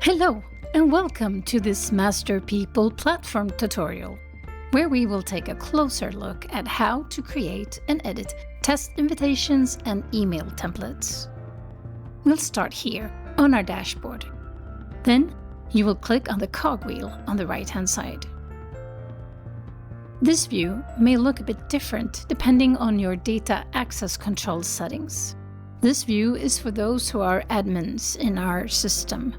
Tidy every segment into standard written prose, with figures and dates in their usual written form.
Hello, and welcome to this Master People platform tutorial, where we will take a closer look at how to create and edit test invitations and email templates. We'll start here on our dashboard. Then you will click on the cogwheel on the right-hand side. This view may look a bit different depending on your data access control settings. This view is for those who are admins in our system.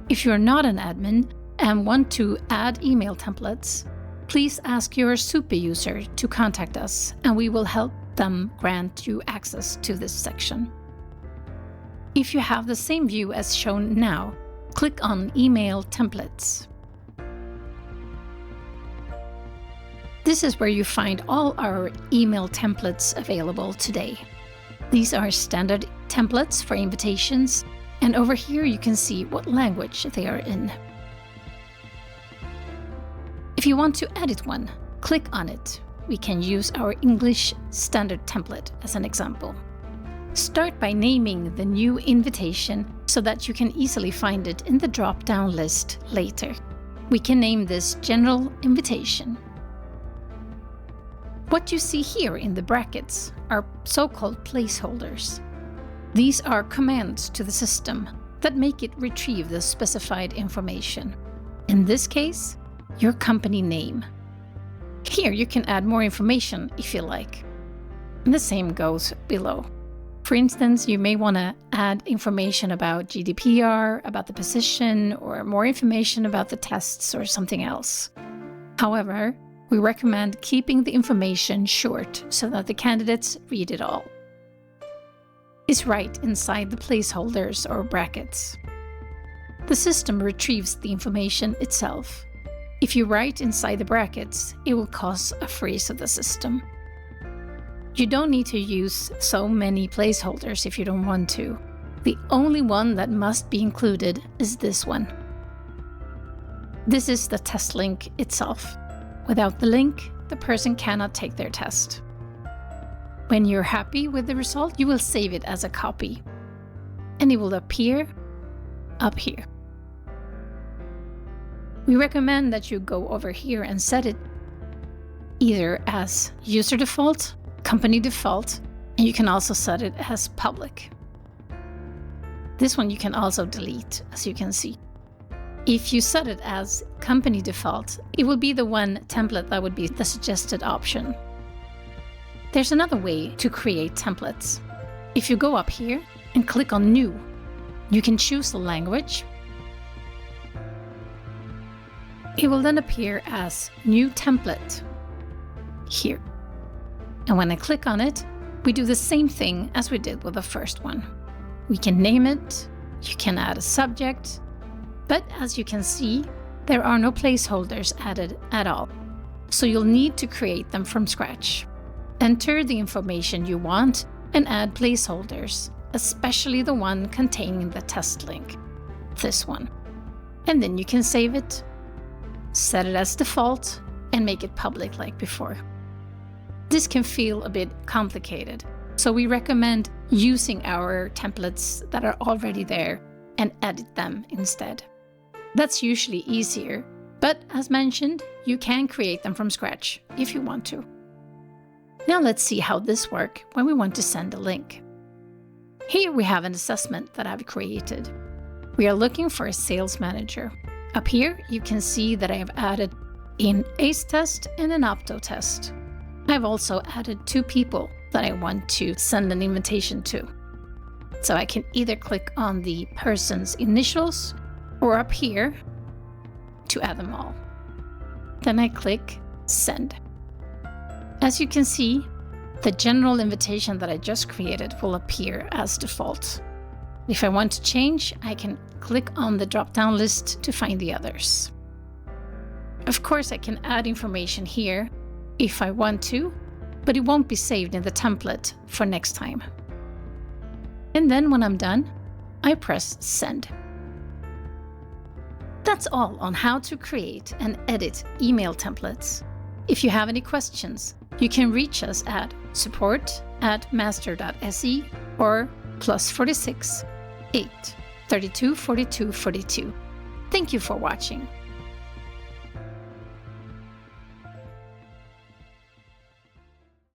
If you're not an admin and want to add email templates, please ask your super user to contact us and we will help them grant you access to this section. If you have the same view as shown now, click on Email Templates. This is where you find all our email templates available today. These are standard templates for invitations, and over here you can see what language they are in. If you want to edit one, click on it. We can use our English standard template as an example. Start by naming the new invitation so that you can easily find it in the drop-down list later. We can name this General Invitation. What you see here in the brackets are so-called placeholders. These are commands to the system that make it retrieve the specified information. In this case, your company name. Here you can add more information if you like. And the same goes below. For instance, you may want to add information about GDPR, about the position, or more information about the tests or something else. However, we recommend keeping the information short so that the candidates read it all. Is right inside the placeholders or brackets. The system retrieves the information itself. If you write inside the brackets, it will cause a freeze of the system. You don't need to use so many placeholders if you don't want to. The only one that must be included is this one. This is the test link itself. Without the link, the person cannot take their test. When you're happy with the result, you will save it as a copy, and it will appear up here. We recommend that you go over here and set it either as user default, company default, and you can also set it as public. This one you can also delete, as you can see. If you set it as company default, it will be the one template that would be the suggested option. There's another way to create templates. If you go up here and click on New, you can choose the language. It will then appear as New Template here. And when I click on it, we do the same thing as we did with the first one. We can name it, you can add a subject, but as you can see, there are no placeholders added at all. So you'll need to create them from scratch. Enter the information you want and add placeholders, especially the one containing the test link, this one. And then you can save it, set it as default, and make it public like before. This can feel a bit complicated, so we recommend using our templates that are already there and edit them instead. That's usually easier, but as mentioned, you can create them from scratch if you want to. Now let's see how this works when we want to send a link. Here we have an assessment that I've created. We are looking for a sales manager. Up here you can see that I have added an ACE test and an opto test. I've also added 2 people that I want to send an invitation to. So I can either click on the person's initials or up here to add them all. Then I click Send. As you can see, the general invitation that I just created will appear as default. If I want to change, I can click on the drop-down list to find the others. Of course, I can add information here if I want to, but it won't be saved in the template for next time. And then when I'm done, I press Send. That's all on how to create and edit email templates. If you have any questions, you can reach us at support@master.se or +46 8 32 42 42. Thank you for watching.